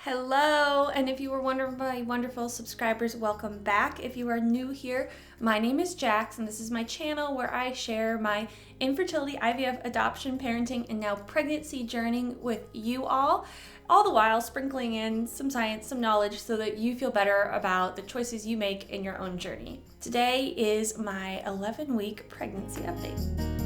Hello, and if you were one of my wonderful subscribers, welcome back. If you are new here, my name is JAKS, and this is my channel where I share my infertility, IVF, adoption, parenting, and now pregnancy journey with you all the while sprinkling in some science, some knowledge so that you feel better about the choices you make in your own journey. Today is my 11-week pregnancy update.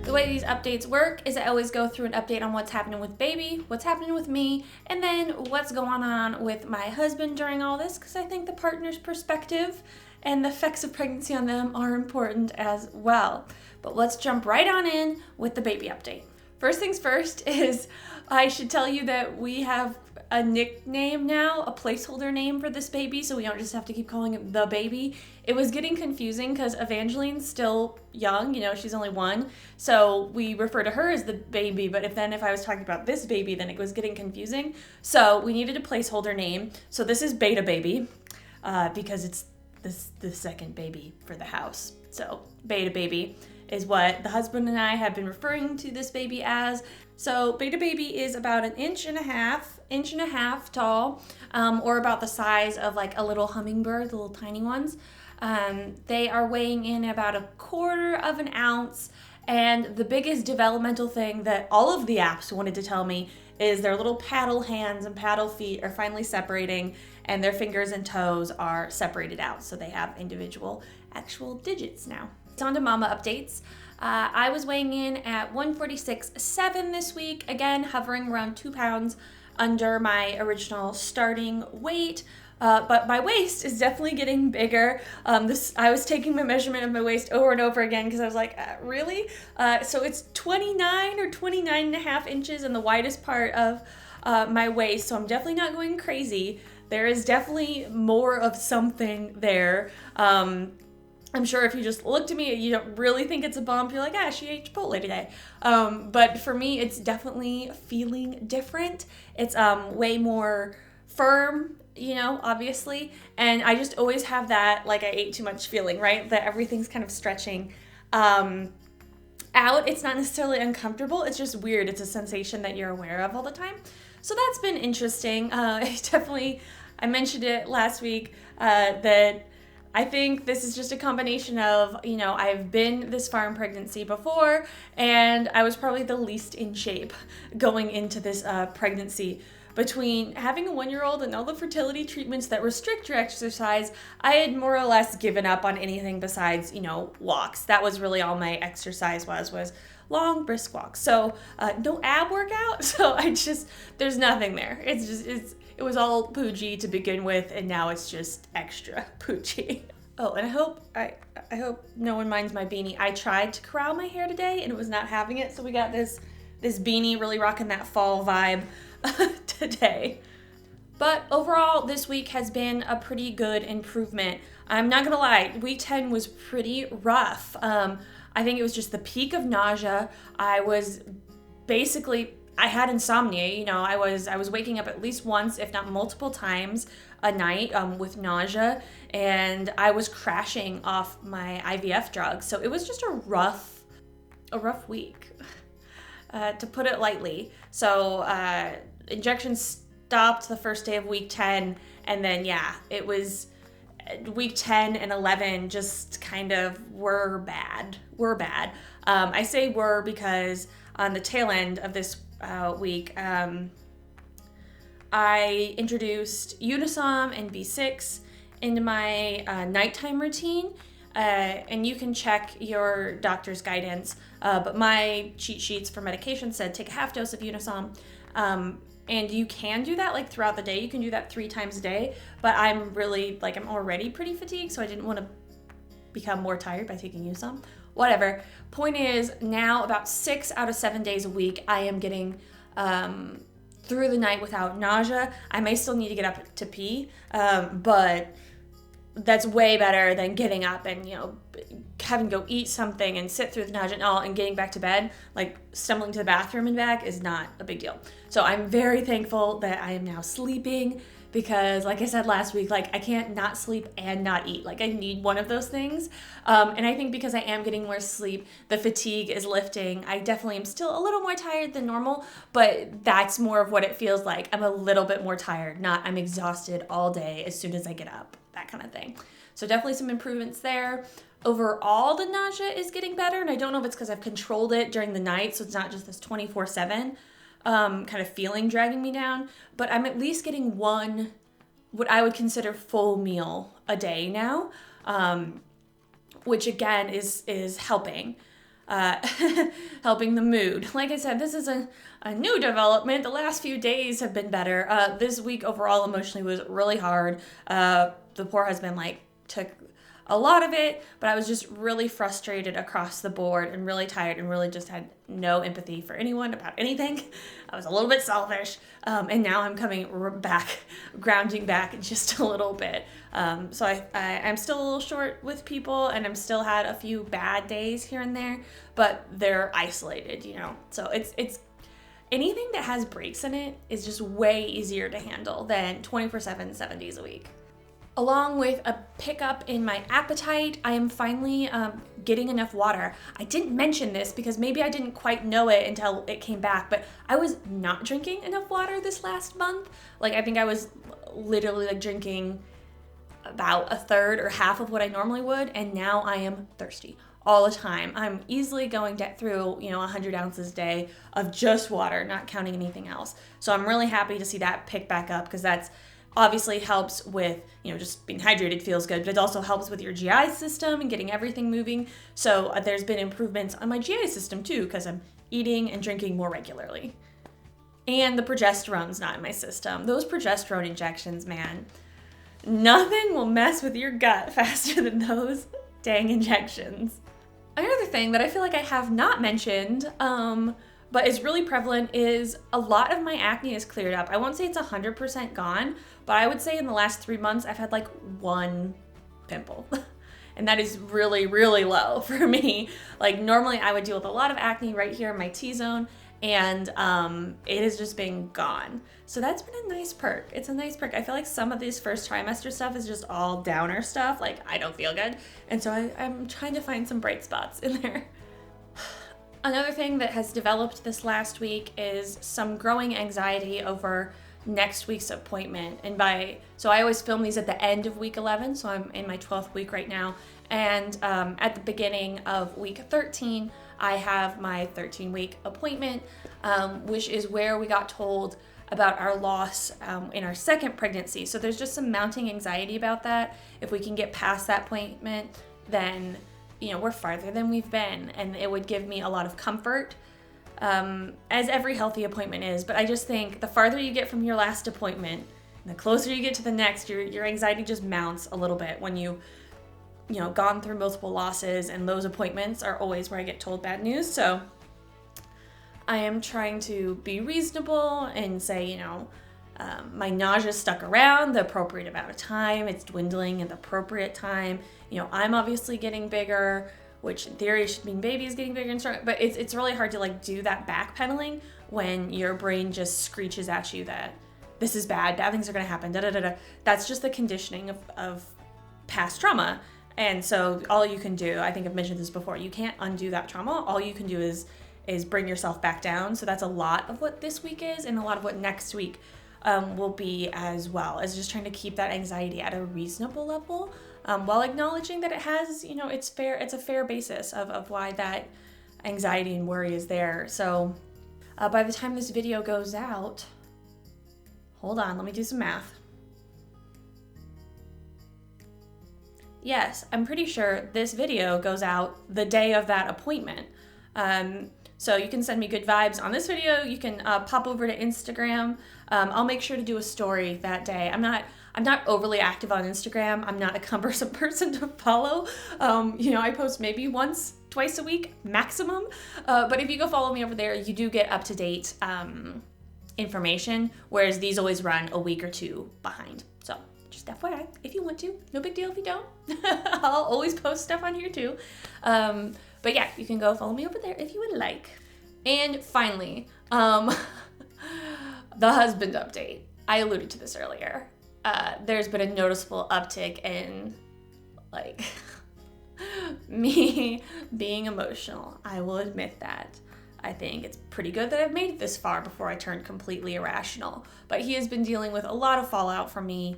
The way these updates work is I always go through an update on what's happening with baby, what's happening with me, and then what's going on with my husband during all this, because I think the partner's perspective and the effects of pregnancy on them are important as well. But let's jump right on in with the baby update. First things first is I should tell you that we have a nickname now, a placeholder name for this baby, so we don't just have to keep calling it the baby. It was getting confusing because Evangeline's still young, she's only 1, so we refer to her as the baby, but if I was talking about this baby, then it was getting confusing. So we needed a placeholder name. So this is Beta Baby, because it's the second baby for the house. So Beta Baby is what the husband and I have been referring to this baby as. So Beta Baby is about an inch and a half tall, or about the size of like a little hummingbird, the little tiny ones. They are weighing in about 1/4 ounce, and the biggest developmental thing that all of the apps wanted to tell me is their little paddle hands and paddle feet are finally separating, and their fingers and toes are separated out, so they have individual actual digits now. It's on to mama updates. I was weighing in at 146.7 this week, again hovering around 2 pounds under my original starting weight. But my waist is definitely getting bigger. I was taking my measurement of my waist over and over again because I was like, really? So it's 29 or 29 and a half inches in the widest part of my waist, so I'm definitely not going crazy. There is definitely more of something there. I'm sure if you just looked at me, you don't really think it's a bump. You're like, she ate Chipotle today. But for me, it's definitely feeling different. It's way more firm, obviously. And I just always have that, like I ate too much feeling, right? That everything's kind of stretching out. It's not necessarily uncomfortable. It's just weird. It's a sensation that you're aware of all the time. So that's been interesting. I mentioned it last week, that I think this is just a combination of, I've been this far in pregnancy before, and I was probably the least in shape going into this pregnancy. Between having a 1-year-old and all the fertility treatments that restrict your exercise, I had more or less given up on anything besides, walks. That was really all my exercise was long, brisk walks. So no ab workout. So there's nothing there. It was all poochie to begin with, and now it's just extra poochie. Oh, and I hope no one minds my beanie. I tried to corral my hair today, and it was not having it, so we got this beanie, really rocking that fall vibe today. But overall, this week has been a pretty good improvement. I'm not gonna lie, week 10 was pretty rough. I think it was just the peak of nausea. I had insomnia, I was waking up at least once, if not multiple times a night with nausea, and I was crashing off my IVF drugs. So it was just a rough week, to put it lightly. So injections stopped the first day of week 10, and then it was week 10 and 11 just kind of were bad. I say were because on the tail end of this week, I introduced Unisom and B6 into my nighttime routine, and you can check your doctor's guidance, but my cheat sheets for medication said take a half dose of Unisom, and you can do that like throughout the day. You can do that 3 times a day, but I'm already pretty fatigued, so I didn't want to become more tired by taking Unisom. Whatever. Point is, now about 6 out of 7 days a week, I am getting through the night without nausea. I may still need to get up to pee, but that's way better than getting up and, having to go eat something and sit through the nausea and all and getting back to bed. Like stumbling to the bathroom and back is not a big deal. So I'm very thankful that I am now sleeping because like I said last week, like I can't not sleep and not eat. Like I need one of those things. And I think because I am getting more sleep, the fatigue is lifting. I definitely am still a little more tired than normal, but that's more of what it feels like. I'm a little bit more tired, not I'm exhausted all day as soon as I get up, that kind of thing. So definitely some improvements there. Overall, the nausea is getting better, and I don't know if it's because I've controlled it during the night, so it's not just this 24/7 kind of feeling dragging me down, but I'm at least getting one, what I would consider full meal a day now, which again is helping. Helping the mood. Like I said, this is a new development. The last few days have been better. This week overall emotionally was really hard. The poor husband took a lot of it, but I was just really frustrated across the board and really tired and really just had no empathy for anyone about anything. I was a little bit selfish, and now I'm coming back, grounding back just a little bit. So I'm still a little short with people, and I'm still had a few bad days here and there, but they're isolated, So it's anything that has breaks in it is just way easier to handle than 24/7, 7 days a week. Along with a pickup in my appetite, I am finally getting enough water. I didn't mention this because maybe I didn't quite know it until it came back, but I was not drinking enough water this last month. I think I was literally drinking about a third or half of what I normally would, and now I am thirsty all the time. I'm easily going through 100 ounces a day of just water, not counting anything else. So I'm really happy to see that pick back up, because that's obviously helps with, just being hydrated feels good, but it also helps with your GI system and getting everything moving. So there's been improvements on my GI system too, because I'm eating and drinking more regularly. And the progesterone's not in my system. Those progesterone injections, man, nothing will mess with your gut faster than those dang injections. Another thing that I feel like I have not mentioned, but is really prevalent, is a lot of my acne is cleared up. I won't say it's 100% gone, but I would say in the last 3 months, I've had one pimple. And that is really, really low for me. Normally I would deal with a lot of acne right here in my T-zone, and it has just been gone. So that's been a nice perk. It's a nice perk. I feel like some of these first trimester stuff is just all downer stuff. I don't feel good. And so I'm trying to find some bright spots in there. Another thing that has developed this last week is some growing anxiety over next week's appointment. So I always film these at the end of week 11, so I'm in my 12th week right now. And at the beginning of week 13, I have my 13-week appointment, which is where we got told about our loss in our second pregnancy. So there's just some mounting anxiety about that. If we can get past that appointment, then we're farther than we've been, and it would give me a lot of comfort, as every healthy appointment is. But I just think the farther you get from your last appointment, and the closer you get to the next, your anxiety just mounts a little bit when you've gone through multiple losses, and those appointments are always where I get told bad news. So I am trying to be reasonable and say, my nausea stuck around the appropriate amount of time. It's dwindling at the appropriate time. I'm obviously getting bigger, which in theory should mean baby is getting bigger and stronger, but it's really hard to do that backpedaling when your brain just screeches at you that this is bad things are going to happen, That's just the conditioning of past trauma. And so all you can do, I think I've mentioned this before, you can't undo that trauma. All you can do is bring yourself back down. So that's a lot of what this week is, and a lot of what next week will be, as well as just trying to keep that anxiety at a reasonable level, while acknowledging that it has, it's a fair basis of why that anxiety and worry is there. So by the time this video goes out, hold on, let me do some math. Yes, I'm pretty sure this video goes out the day of that appointment. So you can send me good vibes on this video. You can pop over to Instagram. I'll make sure to do a story that day. I'm not overly active on Instagram. I'm not a cumbersome person to follow. I post maybe once, twice a week maximum. But if you go follow me over there, you do get up-to-date information, whereas these always run a week or two behind. So just FYI, if you want to. No big deal if you don't. I'll always post stuff on here too. But yeah, you can go follow me over there if you would like. And finally, the husband update. I alluded to this earlier. there's been a noticeable uptick in like me being emotional. I will admit that. I think it's pretty good that I've made it this far before I turned completely irrational. But he has been dealing with a lot of fallout from me,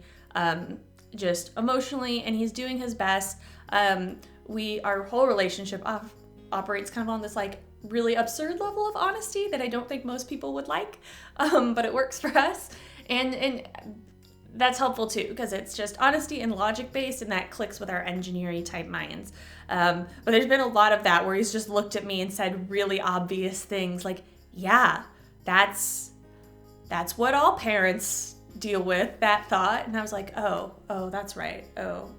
just emotionally, and he's doing his best. Our whole relationship operates kind of on this like really absurd level of honesty that I don't think most people would like, but it works for us. And that's helpful too, because it's just honesty and logic based, and that clicks with our engineering type minds. But there's been a lot of that where he's just looked at me and said really obvious things like, yeah, that's what all parents deal with, that thought. And I was like, oh, that's right. Oh,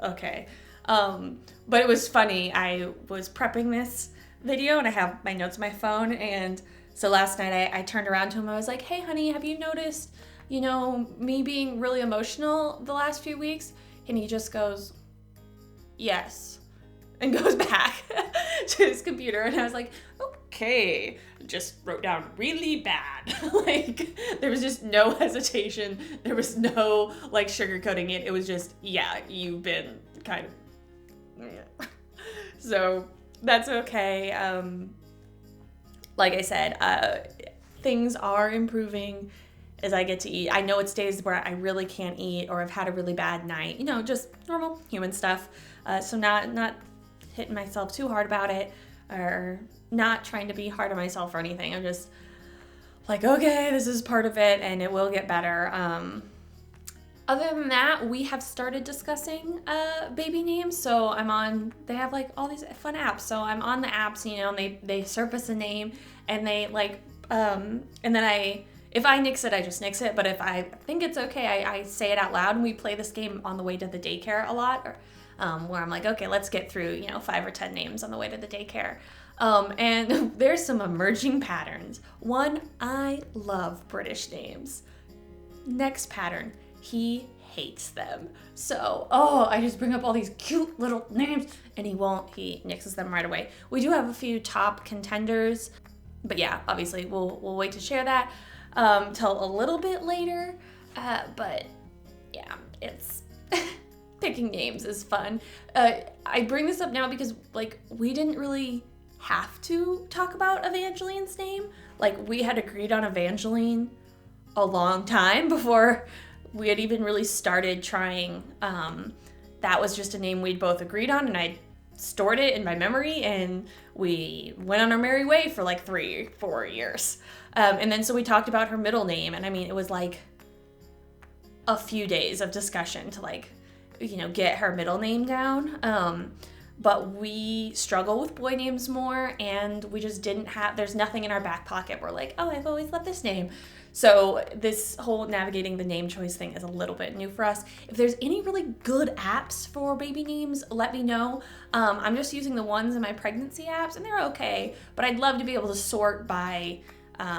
okay. But it was funny. I was prepping this video and I have my notes on my phone. And so last night I turned around to him. I was like, hey, honey, have you noticed, me being really emotional the last few weeks? And he just goes, yes, and goes back to his computer. And I was like, okay, just wrote down really bad. Like, there was just no hesitation. There was no like sugarcoating it. It was just, yeah, you've been kind of, so that's okay. Like I said, things are improving as I get to eat. I know it's days where I really can't eat or I've had a really bad night, just normal human stuff. So not hitting myself too hard about it or not trying to be hard on myself or anything. I'm just like, okay, this is part of it and it will get better. Other than that, we have started discussing baby names. So they have like all these fun apps. So I'm on the apps, and they surface a name and they like, and then if I nix it, I just nix it. But if I think it's okay, I say it out loud, and we play this game on the way to the daycare a lot, where I'm like, okay, let's get through, 5 or 10 names on the way to the daycare. And there's some emerging patterns. One, I love British names. Next pattern, he hates them. So, I just bring up all these cute little names, and he nixes them right away. We do have a few top contenders, but yeah, obviously we'll wait to share that till a little bit later. But yeah, it's picking names is fun. I bring this up now because we didn't really have to talk about Evangeline's name. We had agreed on Evangeline a long time before we had even really started trying. That was just a name we'd both agreed on, and I stored it in my memory, and we went on our merry way for 3-4 years. And then so we talked about her middle name, and it was a few days of discussion to get her middle name down. But we struggle with boy names more, and we just there's nothing in our back pocket. We're like, I've always loved this name. So this whole navigating the name choice thing is a little bit new for us. If there's any really good apps for baby names, let me know. I'm just using the ones in my pregnancy apps, and they're okay, but I'd love to be able to sort by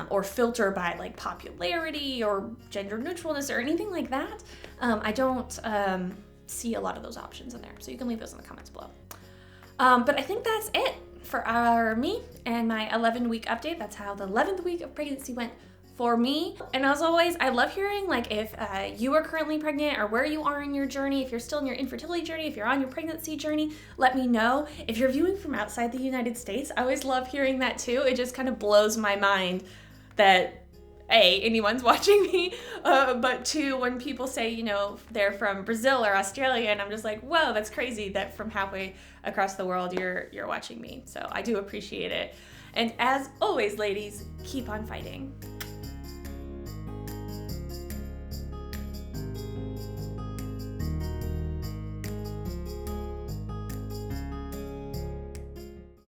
or filter by popularity or gender neutralness or anything like that. I don't see a lot of those options in there, so you can leave those in the comments below. But I think that's it for me and my 11-week update. That's how the 11th week of pregnancy went for me. And as always, I love hearing if you are currently pregnant or where you are in your journey, if you're still in your infertility journey, if you're on your pregnancy journey, let me know. If you're viewing from outside the United States, I always love hearing that too. It just kind of blows my mind that anyone's watching me, but two, when people say, they're from Brazil or Australia, and I'm just like, whoa, that's crazy that from halfway across the world you're watching me. So I do appreciate it. And as always, ladies, keep on fighting.